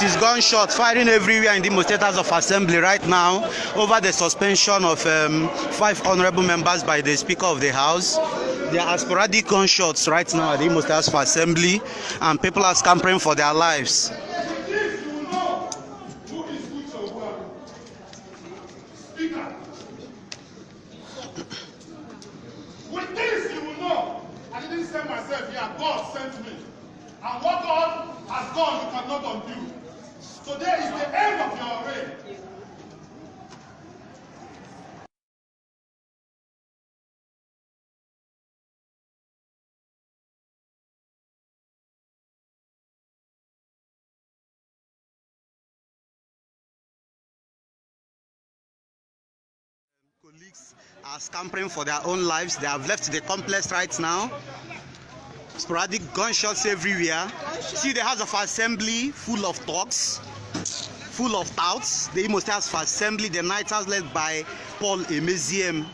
news is gunshot firing everywhere in the Imo State House of Assembly right now over the suspension of 5 honourable members by the Speaker of the House. There are sporadic gunshots right now at the Imo State House of Assembly, and people are scampering for their lives. With this, you will know I didn't send myself here. God sent me. And what God has done, you cannot undo. Today is the end of your reign. Colleagues are scampering for their own lives. They have left the complex right now. Sporadic gunshots everywhere. See the House of Assembly full of talks, full of touts. The Imo State House of Assembly, the night house led by Paul Emeziem.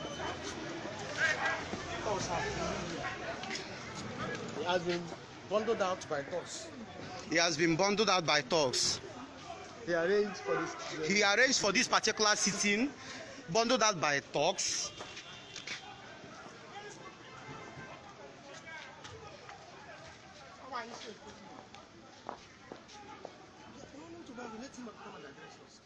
He has been bundled out by talks. He has been bundled out by talks. He arranged for this. He arranged for this particular sitting, bundled out by talks. Let him come and address us.